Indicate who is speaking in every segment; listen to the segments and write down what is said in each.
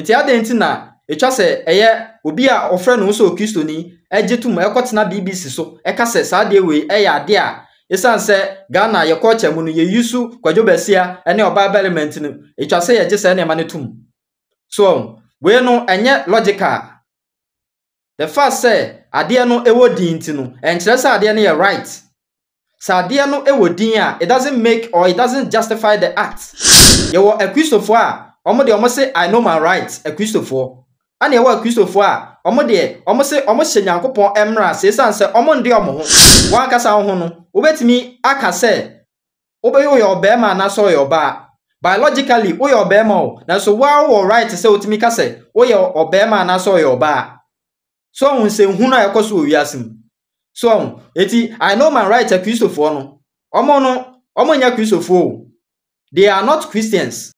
Speaker 1: enti adenti na etwa se eye obi a ofre no so Kristoni egetum ekotena BBC so eka se saa de we eye ade a esan se Ghana ye culture mu no ye yusu kwadwobasia ene oba element no etwa se ye je se na ema ne tum so we no enye logical the first say ade no ewo din ti no enkire se ade no ye right sa ade no ewo din a it doesn't make or it doesn't justify the act ye wo a Christopher a omo de omo say I know my rights a Christopher ana ye wo a Christopher a omo de omo say omo hye Nyankopon emra se san se omo nde omo ho wan kasa ho no obetimi aka se obeyo ye obema na so ye oba biologically wo ye obema o na so wa wo right se otimi ka se wo ye obema na so ye oba so hun se hunu ayekoso owiasim so eti I know my right a Christopher no omo nya Christopher they are not Christians.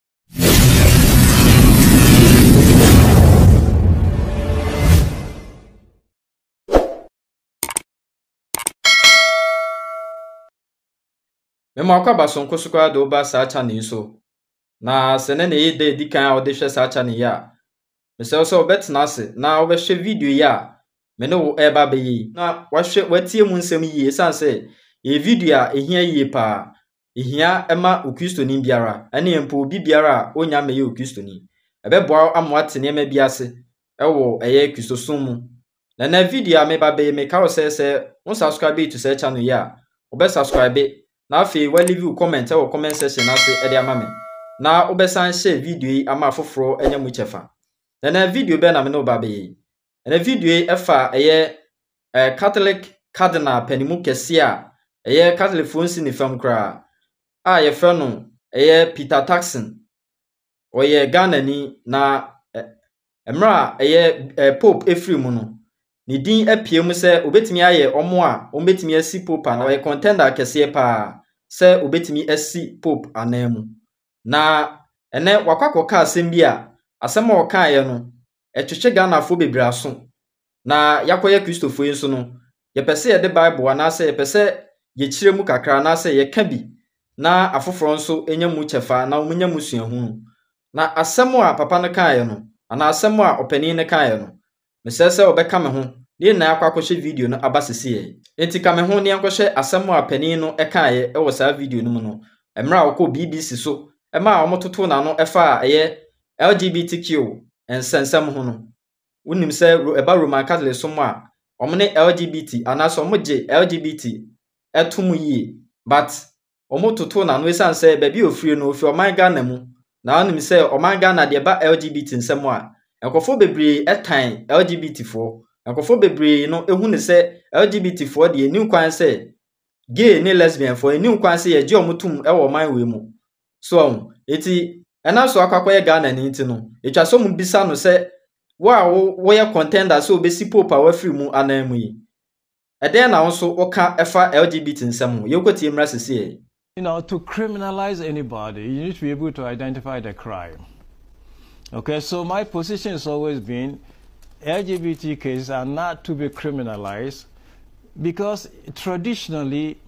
Speaker 1: Memo akwaba sonko sukwa do ba sa channel so na sene na yede dikan o de hwe sa channel ya me se so betna ase na wo be hwe video ya me ne wo eba be yi na wa hwe watie mu nsem yi sanse e video a ehia yi pa ehia ema okristoni biara ene empo obi biara onya me ye okristoni ebeboa amwate ne ma bi ase ewo eye kristosum mu na video a me ba be me ka wo se won subscribe to say channel ya wo be subscribe na afi wa leave comment or comment section na se e de ama me na obesan share video yi ama foforo enya mu chefa na video be na me no ba be na video yi efa eye Catholic cardinal panimu kese a eye Catholic fonsi ni fam kra a ye fe no eye Peter Turkson oye Ghana ni na emra eye Pope Ephraim no ni din apiem se obetimi aye omo a obetimi asi Pope na oye contender kese pa se obetimi asi Pope anemu na ene wakwakoka asem bi a asem o kan ye no etwetwe Ghana fo bebre aso na yakoye Christopher yin no ye pese ye de Bible na se ye pese ye kiremu kakra na se ye ka bi na afoforo nso enya mu chefa na omunya mu suahu na asem a papa no kan ye no ana asem a opani ne kan ye no mesese obeka me ho ni na akwakoshe video no abasese ye enti ka me ho ne yankoshe asem a pani no kan ye e wo sa video no mu no emra woko BBC so ema omototo na no efa eye LGBTQ ensensem ho no unim se eba Roman Catholic so mo a omne LGBT anaso moje LGBT etum yi but omototo na no esan se ba bi ofrie no ofi oman Ghana mu na unim se oman Ghana de ba LGBT nsem a ekofo bebre etan LGBT fo ekofo bebre no ehu ne se LGBT fo de eni kwan se gay ne lesbian fo eni kwan se ye je omotum e wo man we mu so eti enaso akwakoye Ghana ni nti no etwa so mu bisa no se wo ye contender so obesi Pope a wafiri mu anamu yi eden na wonso oka efa LGBT nsem ye kwoti mra sese.
Speaker 2: You know, to criminalize anybody, you need to be able to identify the crime. Okay, so my position has always been LGBT cases are not to be criminalized because traditionally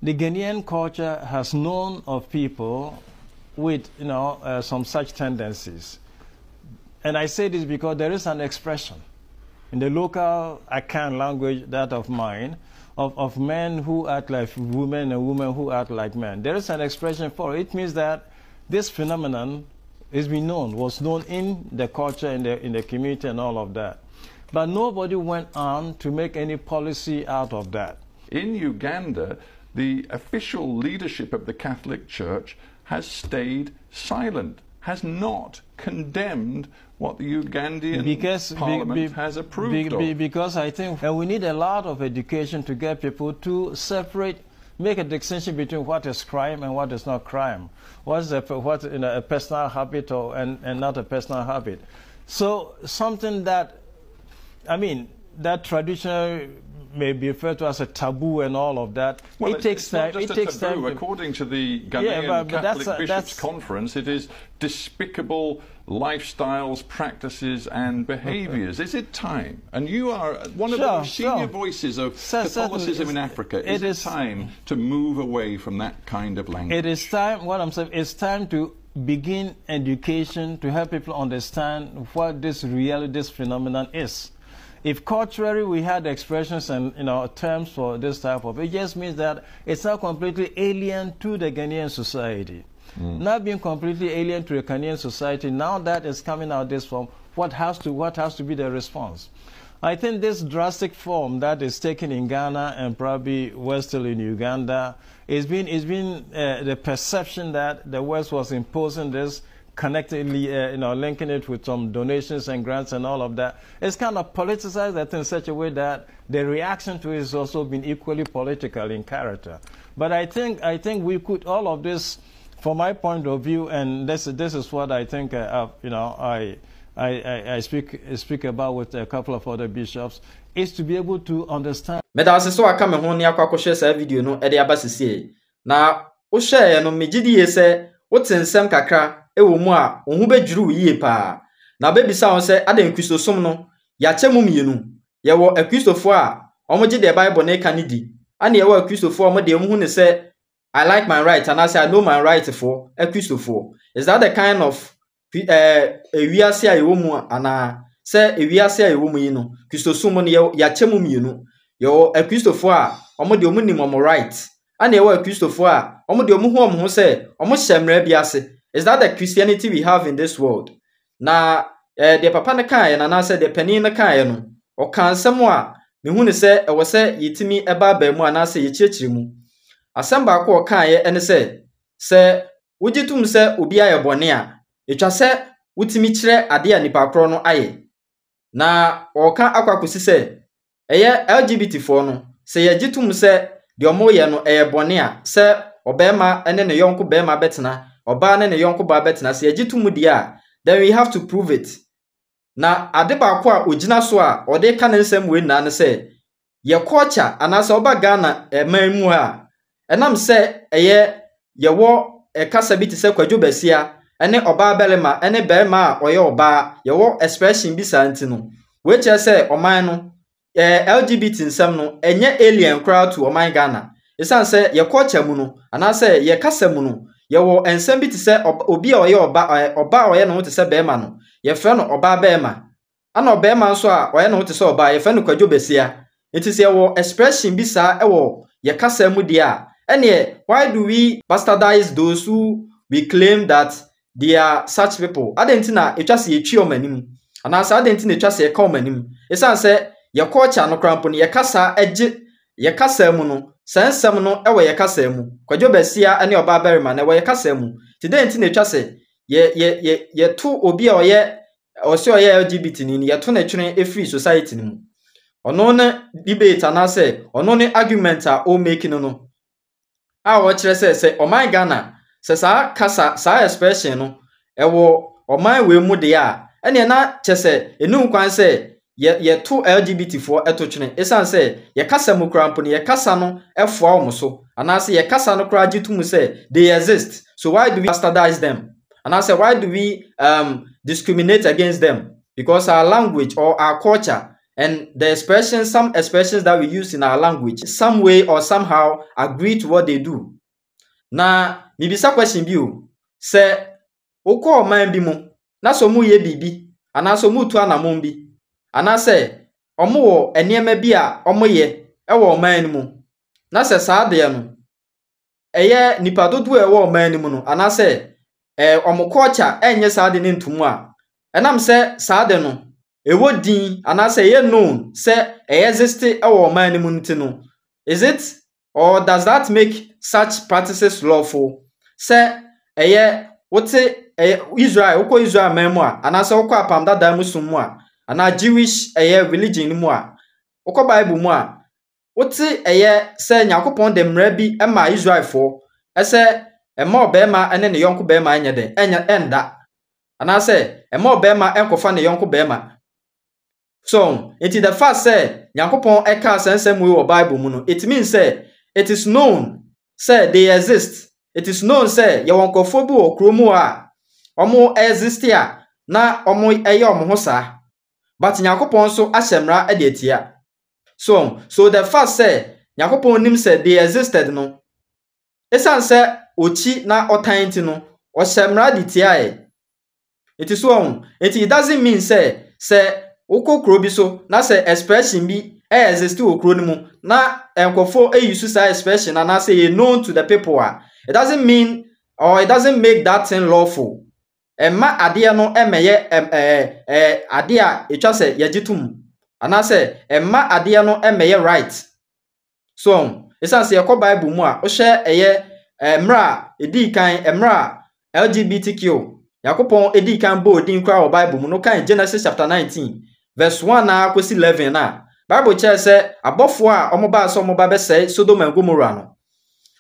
Speaker 2: the Ghanaian culture has known of people with, some such tendencies. And I say this because there is an expression in the local Akan language, that of mine, of men who act like women and women who act like men. There is an expression for it. It means that this phenomenon was known in the culture, in the community and all of that. But nobody went on to make any policy out of that.
Speaker 3: In Uganda, the official leadership of the Catholic Church has stayed silent, has not condemned what the Ugandan parliament has approved of.
Speaker 2: Because I think we need a lot of education to get people to make a distinction between what is crime and what is not crime. What's a personal habit and not a personal habit. So something that, that traditional may be referred to as a taboo and all of that.
Speaker 3: Well,
Speaker 2: it takes time.
Speaker 3: It takes time. According to the Ghanaian Catholic Bishops' Conference, it is despicable lifestyles, practices, and behaviours. Is it time? And you are one of the senior voices of Catholicism in Africa. Is it time to move away from that kind of language?
Speaker 2: It is time. What I'm saying, it's time to begin education to help people understand what this phenomenon is. If culturally we had expressions and terms for this type of, it just means that it's not completely alien to the Ghanaian society. Not being completely alien to the Ghanaian society, now that is coming out this form, what has to be the response? I think this drastic form that is taken in Ghana and probably still in Uganda is been the perception that the West was imposing this, connectedly, linking it with some donations and grants and all of that. It's kind of politicized that in such a way that the reaction to it has also been equally political in character. But I think we could, all of this, from my point of view, and this is what I think, I speak about with a couple of other bishops, is to be able to understand.
Speaker 1: Medase so aka me ho ne akwa share sa video no e de abasese na wo share no megidi ye se wo tensem kakra e wo mu a wo hu bedwuru yie pa na bebisa won se adan kristosom no ya chemu mienu ye wo akristofo a omoje de Bible na ka ne di ana ye wo akristofo omo de mu hu ne se I like my right and I say I know my right for akristofo. Is that the kind of ewiase a yewo mu ana se ewiase a yewo mu yi no kristosum no ya chemu mienu yo akristofo a omo de omu nim omo right ana yewo akristofo a omo de omu ho se omo hyemra biase. Is that the Christianity we have in this world? Na the papa ne kan na na say the penin ne kan no o kan nsem a me hu ne se e wo se yitimi eba ba mu ana se yechiechiri mu asem ba ko o kan ye ene se wujitum se obi aye bone a etwa se wutimi kire ade a nipa kro no aye na o kan akwakosi se eye LGBT fo no se yejitum se de omo ye no eye bone a se obema ene ne yonko bema betena oba ne yonko ba betena se yejitum di a then we have to prove it. Na ade ba ko a ogina so a ode ka nsem we na ne se ye culture anase oba Ghana man mu a enam se eye ye wo kasa bi te se kwadwo basia ene oba belema ene bema a oye oba ye wo expression bi santi no we che se oman no LGBT nsem no enye alien crowd to oman Ghana isan se ye culture mu no anase ye kasa mu no ye wo ensem bi te se obi a oye oba oye no te se bema no ye fe no oba bema ana obema nso a oye no te se oba ye fe no kwadwo basia it se ye wo expression bi sa e wo ye kasa mu dia ene why do we bastardize those who we claim that they are such people? Adentina etwa se etwi omanim anasa adentina etwa se eka omanim isan se ye culture no krampo ne ye kasa eje ye kasa mu no sansam no ewe ye kasa mu kwadwo basia ene oba berima na ewe ye kasa mu tidentina etwa se ye to obi a oye LGBT ni ye to na twene free society ni mu ono ne debate anase ono ne argument a o making no a wo kire se oman Ghana se sa kasa sa expression no ewo oman we mu de a ene na chese enu kwan se ye to LGBT for eto twene esan se ye kasa mu krampo ne ye kasa no efo omo so anase ye kasa no kra gitum se they exist, so why do we bastardize them? Anase why do we discriminate against them? Because our language or our culture and the expressions, some expressions that we use in our language, some way or somehow agree to what they do. Na mibisa question bi o se okọ man bi mu na so mu ye bibi ana so mu tu anamon bi ana se omo wo enema bi a omo ye e wo man mu na se saade no eye nipa dodo e wo man mu no ana se omo culture enye saade ne ntumu a enam se saade no ewo din anase ye known say exist ewo man mu ntino. Is it, or does that make such practices lawful? Say eye wote Israel uko Israel memu a anase uko apam dada musum mu a ana Jewish religion mu a uko Bible mu a wote say Yakopon de mra bi ema Israel for ese ema obema ene ne yonko bema enya de enda anase ema obema enkofa ne yonko bema. So, it is the fact say Yakopon eka sensem we or Bible mu no. It means say it is known say they exist. It is known say yawonkofo or kromu a omo exist here na omo eye omo ho sa. But Yakopon so asemra e de atia. So the fact say Yakopon nim say they existed no. Esan say ochi na otanti no or semra di tiae. It is wrong. It doesn't mean say oko kro bi so na say expression bi exist o kro ni mu na enkofo use say expression and na say known to the people. It doesn't mean or it doesn't make that thing lawful. Emma ade no emeye ade a etwa say yagitum ana say emma ade no emeye right. So esan say ekọ Bible mu a o hye eye emra edi kan emra LGBTQ Yakopon edi kan bo din kwa Bible mu no kan Genesis chapter 19 verse 1 na kwesi 11 na Bible che say abofo a omoba so omoba be say Sodom and Gomorrah no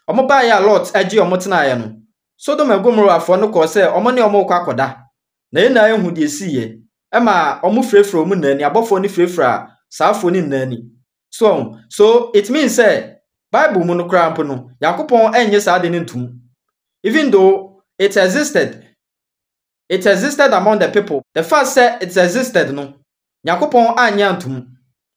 Speaker 1: omoba ya Lot agi omotena ye no Sodom and Gomorrah fo no ko say omo ne omo kwa akoda na ena ehu de siye ema omo frefro mu nani abofo ni frefra saafo ni nani so it means say Bible mu no kra mpo no Yakopon enye sa de ntum even though it existed among the people. The first said it existed no. Yakopon anya ntum.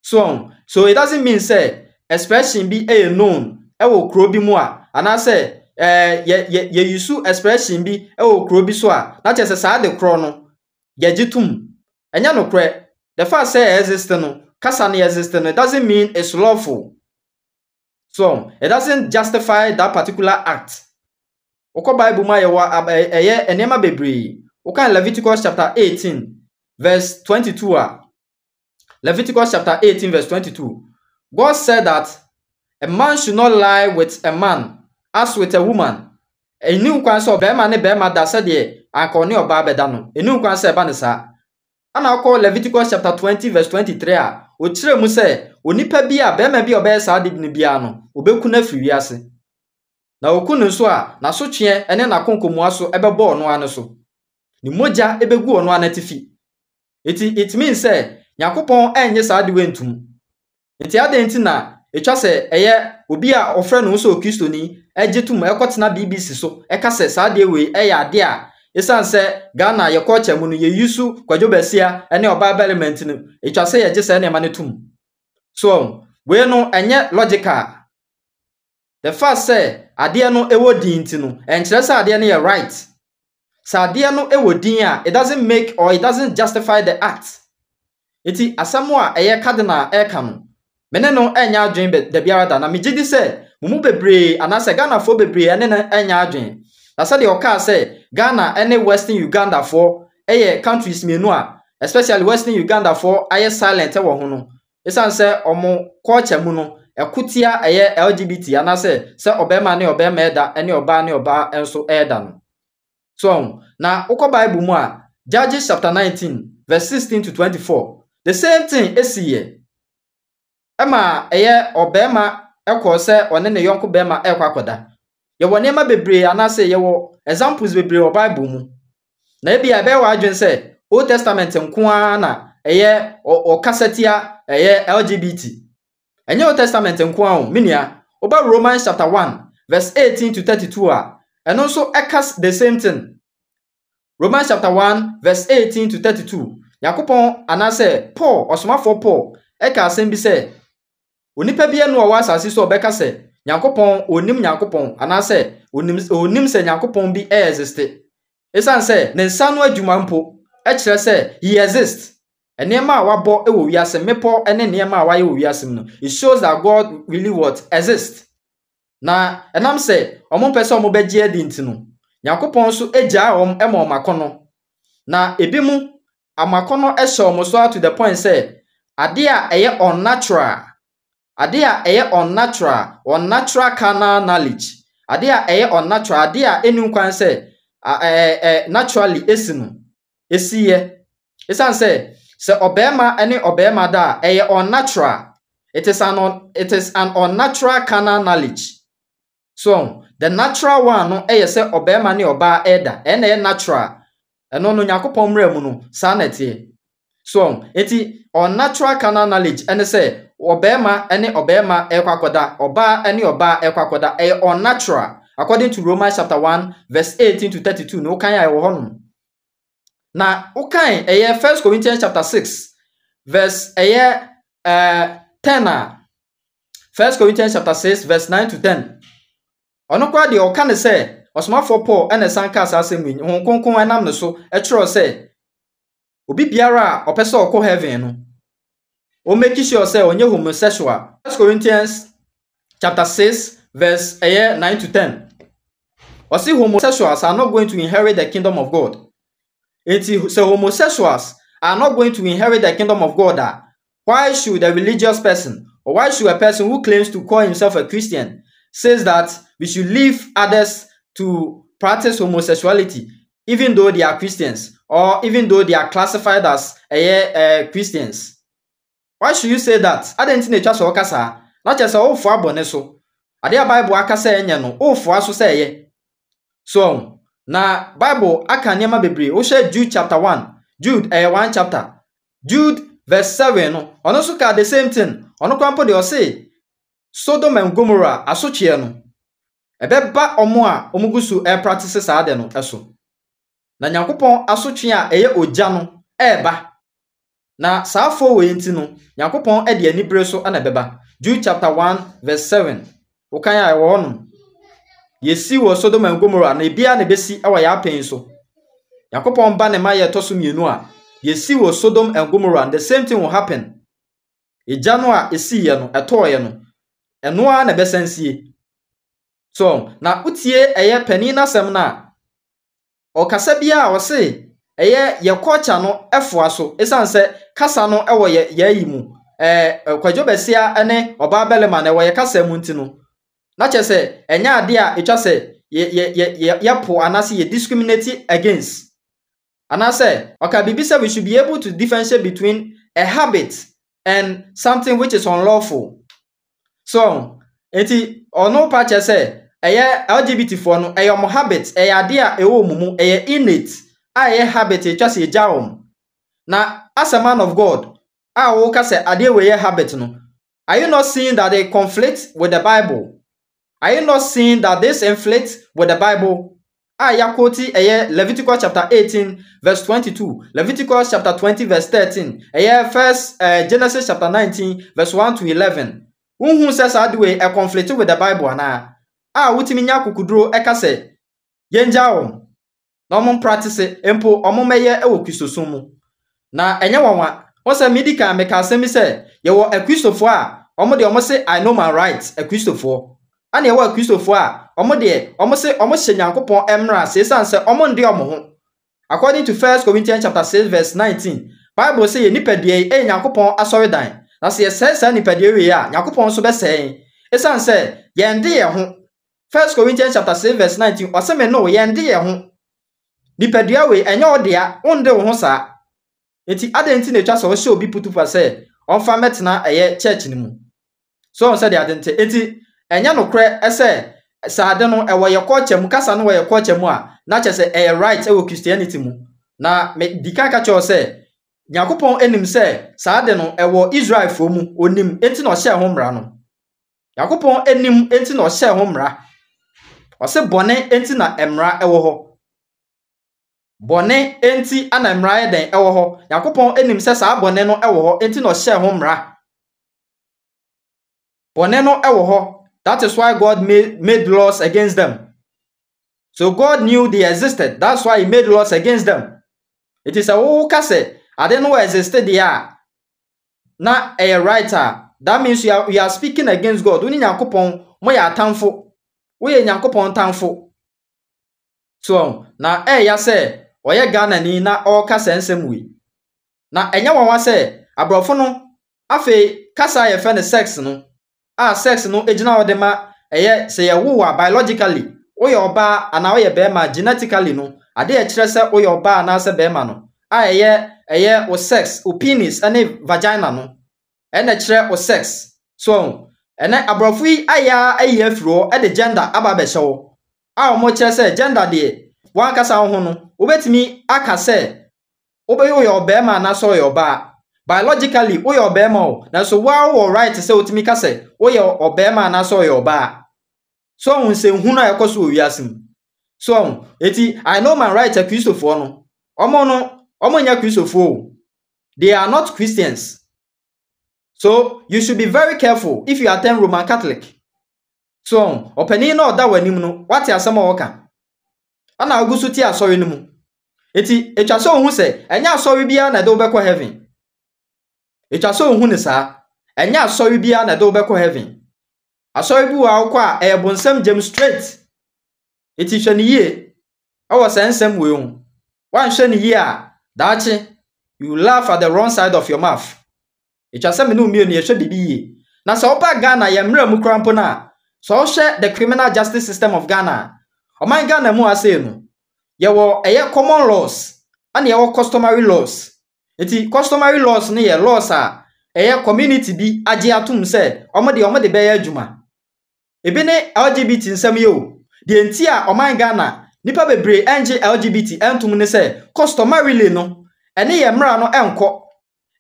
Speaker 1: So it doesn't mean say expression be a known. E wo kro bi mu a ana say ye use expression bi e wo kro bi so a na che say sa de kro no ye gitum. Enya no kre. The first say exist no. Kasa na exist no. It doesn't mean it's lawful. So it doesn't justify that particular act. Oko Bible ma ye wa eye enema bebre. Okay, Leviticus chapter 18 verse 22. Leviticus chapter 18 verse 22. God said that a man should not lie with a man as with a woman. Enu kwan so be ma ne be ma da said ye ankone oba beda no. Enu kwan se ba ne sa. Ana ko Leviticus chapter 20 verse 23 a o kire mu se onipa bi a be ma bi oba sa de bi bia no obeku na firi ase. Na okunu so a na so twe ene na konkomu aso ebebo no ane so. Ni moja ebegu ono anatifi. It means say Yakopon enye sa de wentum. Enti ade enti na etwa se eye obi a ofre no so Kristoni egetum ekotena BBC so eka se sa de we eya ade a esan se Ghana ye culture mu no ye yusu kwajobasia ene oba element no etwa se ye je se ne ma ne tum. So we no enye logical. The first say ade no ewo dinti no enkire se ade no ye right. Sadia no ewodin a it doesn't make or it doesn't justify the act. Iti asamo a eye cardinal eka no. Mene no enya adwen de biara da na megidi se mumu bebre anase Ghana fo bebre ene na enya adwen. Na se de oka se Ghana ene Western Uganda fo eye countries mienu a especially Western Uganda fo aye silent e wo ho no. Esan se omo culture mu no ekotia eye LGBT anase se obema ne obema eda ene oba ne oba enso eda no. So, now, Oko Bible mu a Judges chapter 19, verse 16 to 24. The same thing is here. Emma, eye obema eko se one ne yonko bema ekwa koda. Ye wone ma bebre anase ye wo examples bebre o Bible mu. Na e bia be wa adwen se Old Testament nko na eye o kasetia eye LGBT. Enye Old Testament nko a o minia oba Romans chapter 1, verse 18 to 32 a and also echoes the same thing. Romans chapter 1 verse 18 to 32. Yakopon anase Paul osomafo Paul eka asem bi se onipa bia no wa asase so obeka se Yakopon onim Yakopon anase onim se Yakopon bi exist. Esan se ne nsa no adwuma mpo e kire se he exists. Enema a wabo e wo wiase mepo ene enema a waye wo wiase no. It shows that God really what exists. Na enam se omo pese omo beje adinti no Yakopon so eja om ema omakono na ebimu amakono ehye omo so to the point say ade a eye unnatural carnal knowledge ade a eye unnatural ade a enu kwan say naturally esinu esiye esan say obema ene obema da eye unnatural it is an unnatural carnal knowledge. So the natural one no say obema ne oba eda ene natural eno no Yakopon mra mu no sanete. So eti unnatural carnal knowledge ene say obema ene obema ekwakoda oba ene oba ekwakoda unnatural according to Romans chapter 1 verse 18 to 32 no kan ya wo hono. Na ukan 1 Corinthians chapter 6 verse 10 1 Corinthians chapter 6 verse 9 to 10. Ono kwa de okane se osmafo Paul ene sanka asasem yi hon konkon anam ne so e kyerɛ sɛ obi biara a opese okɔ heaven no o make sure sɛ onye homosexual. 1 Corinthians chapter 6 verse 9 to 10. Or see, homosexuals are not going to inherit the kingdom of God. So homosexuals are not going to inherit the kingdom of God. Why should a religious person, or why should a person who claims to call himself a Christian says that we should leave others to practice homosexuality, even though they are Christians, or even though they are classified as Christians? Why should you say that? I didn't need so okasa. Not just all for aboneso. Adia Bible akasa enye no. Oh for aso say. So na Bible aka niema bebre. O share Jude chapter 1. Jude 1 chapter. Jude verse 7 no. Ono so ka the same thing. Ono kwampo de o say Sodom and Gomorrah asochie no. Ebeba omo a omugusu practice saa de no eso. Na Nyankopon asochie a eye ogya no eba. Na saafo we nti no Nyankopon de anibre so ana beba. Jude chapter 1 verse 7. Okan ya wo no. Yesi wo Sodom and Gomorrah na bia na besi ewa ya pen so. Nyankopon ba ne ma ye toso mienu a yesi wo Sodom and Gomorrah, the same thing will happen. Eja no a esi ye no etoye no. Eno a na besansie. So na utie eye pani na sem na okasa bia o se eye ye culture no efo aso esan se kasa no ewo ye yi mu kwadwo besia ene oba belema na ewo ye kasa mu ntino na che se enya ade a etwa se ye po anase ye discriminate against anase okabibi say we should be able to differentiate between a habit and something which is unlawful. So enti ono pa che se eye LGBT for no eye mo habit eye ade a ewo mumu eye innate a habit etwa se jaom. Na as a man of God, wo ka say ade we habit no. Are you not seeing that they conflict with the Bible? Are you not seeing that this inflicts with the Bible? Yakoti Leviticus chapter 18 verse 22, Leviticus chapter 20 verse 13, first Genesis chapter 19 verse 1 to 11. Who says ade we conflict with the Bible ana? Wutimi nya kukuduro eka say yenjaom. Na omon practice empo omon meye ewo Kristosom mu. Na enye wanwa won say medical make asemi say ye wo a Kristofo a omo de omo say I know my rights a Kristofo. Ana ye wo a Kristofo a omo de omo say omo hye Nyankopon emra say san say omo nde omo ho. According to 1 Corinthians chapter 6 verse 19, Bible say ye nipadie Nyankopon asoridan. Na say say nipadie we a Nyankopon so be say esan say ye nde ye ho. 1 Corinthians chapter 6 verse 19 oseme no ye nde ye ho. Nipadua we enye odea onde wo ho saa. Enti adenti na twa so wo hye obi putupa say onfa metena church ni mu. So on say the adenti enti enye nokre ese saade no ewo ye culture mu kasa no ye culture mu a na che say right ewo Christianity mu. Na me dika ka cho say Yakopon enim say saade no ewo Israel fo mu onim enti na o hye ho mra no. Yakopon enim enti na o hye ho mra. O se bone enti na emra ewo ho. Bone enti ana emra den ewo ho. Yakopon enim se sa bone no ewo ho enti no hye ho mra. Bone no ewo ho. That is why God made laws against them. So God knew they existed. That's why he made laws against them. It is a kase ade no existed there. Na a writer. That means you are speaking against God. Uni Yakopon mo ya atamfo. We Yakopon tamfo. So na ya say oye Ghana ni na o kasa nsem wi. Na enya wanwa say abrofo no afi kasa ye fe ne sex no. Sex no ejina odema say ye wo biologically. Oye oba ana oye bema genetically no. Ade e kire say oye oba ana se bema no. Eye o sex, o penis ane vagina no. Ene kire o sex. So ene abrofo yi aya afiro e de gender aba be hyewo. Omo kire say gender de wan kasa ho no obetimi aka say obe yo obema na so yo ba biologically wo yo obema o na so wa wo right say otimi ka say wo yo obema na so yo ba so hun se hunu ayekoso owiasim so eti I know my right a Christopher no omo nya Christopher they are not Christians, so you should be very careful if you attend Roman Catholic. So openi no da wanim no what asama woka ana agusu ti asori no mu eti etwa so hu se enya asori bia na de obekọ heaven etwa so hu ne saa enya asori bia na de obekọ heaven asori bu wa akọ a ebonsam jam straight eti hwe ne yie awo sensem we hu wan hwe ne yie a daachi you laugh at the wrong side of your mouth etwa se me no mie ne hwe bibi yie na se oba Ghana ye mra mu krampo na so hwe the criminal justice system of Ghana oman Ghana mu ase no ye wo eye common laws and ye wo customary laws eti customary laws ne ye laws a eye community bi age atum se omode be ye adwuma ebi ne LGBT nsam ye o de enti a oman Ghana nipa bebre enje LGBT entum ne se customary no ene ye mra no enko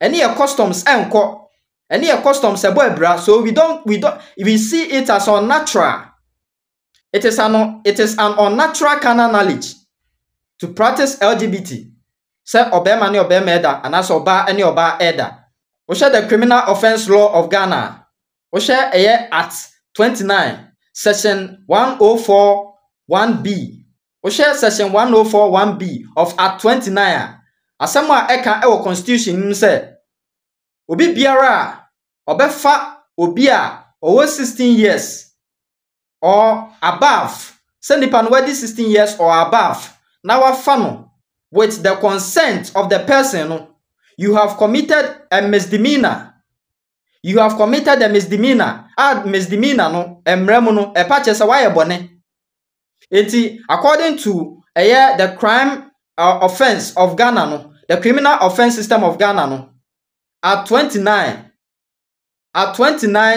Speaker 1: ene ye customs enko ene ye customs ebo abra so we see it as unnatural. It is an unnatural carnal knowledge to practice LGBT. Say obema ni obema eda and as oba any oba eda. We share the criminal offense law of Ghana. We share a year at 29 section 104(1)b. We share section 104(1)b of at 29. Asemwa eka ewo constitution say obi biara obefa obi a owo 16 years or above. Send the pan 16 years or above. Now a funnel with the consent of the person. You have committed a misdemeanor. You have committed a misdemeanor. Add misdemeanor no emremuno e pache sa waye bone. Enti according to the crime offense of Ghana no, the criminal offense system of Ghana no, at 29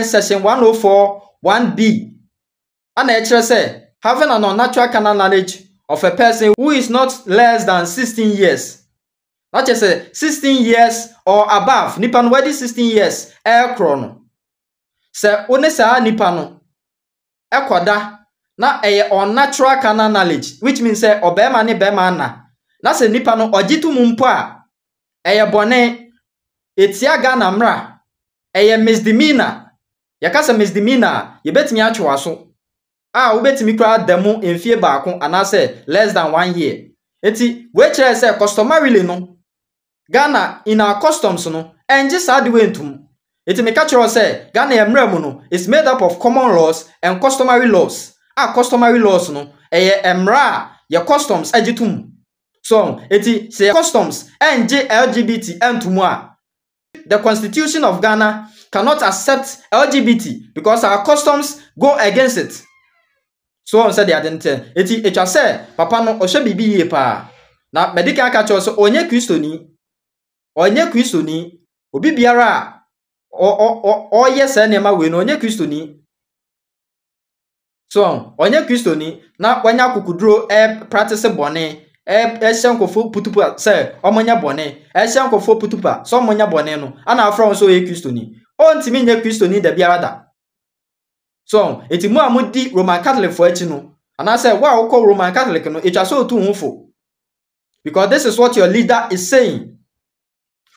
Speaker 1: section 104(1)b. And actually say having an unnatural carnal knowledge of a person who is not less than 16 years. That is 16 years or above. Nipa no wedi 16 years chrono. Se one sa nipa no ekoda na unnatural carnal knowledge, which means say obema ni bema na se nipa no ojitu mumpo a bone etia Ghana mra misdemeanor. Yakasa misdemeanor ye betimi atwe aso. Ubetimi kra demo enfie baako anase less than 1 year. Eti we chere say customarily no Ghana in our customs no enje sa de wentum. Eti me ka chere say Ghana emra mu no is made up of common laws and customary laws. Customary laws no emra your customs agitum. So eti say customs enje LGBT entumu a the Constitution of Ghana cannot accept LGBT because our customs go against it. So on said the identity. It was said, Papa no oshe bibi ye pa. Na medical catcher so onye Christoni, obi biara o yes nema we no onye Christoni. So onye Christoni na wanya kukudro practice bone eshankofo putupa say omonya bone eshankofo putupa so omonya bone no ana afro so ye Christoni. Ontimi nye Christoni da biara da. So, eti mu amudi Roman Catholic for echi no. And I say, wow, call Roman Catholic no, it so too hunfo. Because this is what your leader is saying.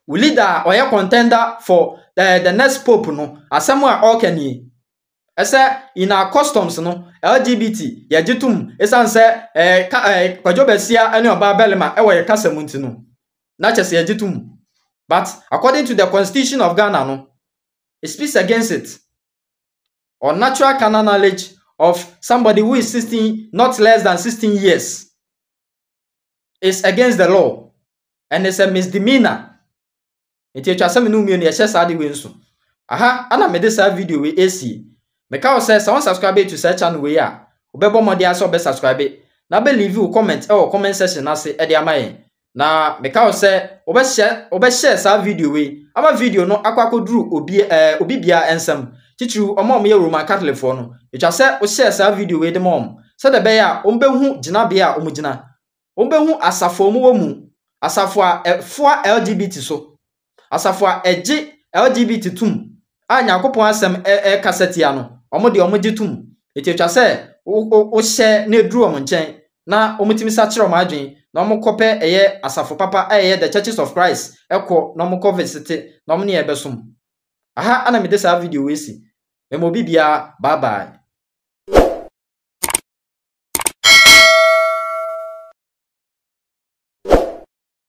Speaker 1: We leader or your contender for the next pope no, as somewhere all can ye. I say in our customs no, LGBT, ya jitum, esan say kwajobesia any oba belema ewa ye kasemunti no. Not just ya jitum. But according to the Constitution of Ghana no, it speaks against it. Unnatural carnal knowledge of somebody who is 16, not less than 16 years is against the law and it's a misdemeanor. It is a ana me this video we AC. Meka say someone subscribe to search channel we ya. Obebo mo dia so be subscribe. Na be leave you comment comment section na say e dia maye. Na meka say obe share sa video we. Ama video no akwakoduru obi bia ensam. Chichu omom ye Roman Catholic for no. Echa say o share sa video we de mom. Say the be ya ombehu gina bia omugina. Ombehu asafo mu wo mu. Asafo a foa LGBT so. Asafo a eje LGBT tum. Anya akopon asem kaseti ya no. Omo de omoje tum. Echa say o share na eduru om nchen na omutimi sa kire om adwen na omo kope eye asafo papa eye the Churches of Christ ekọ na omo ko visit na omo ne ebesom. Ana me de sa video we si. Bye bye.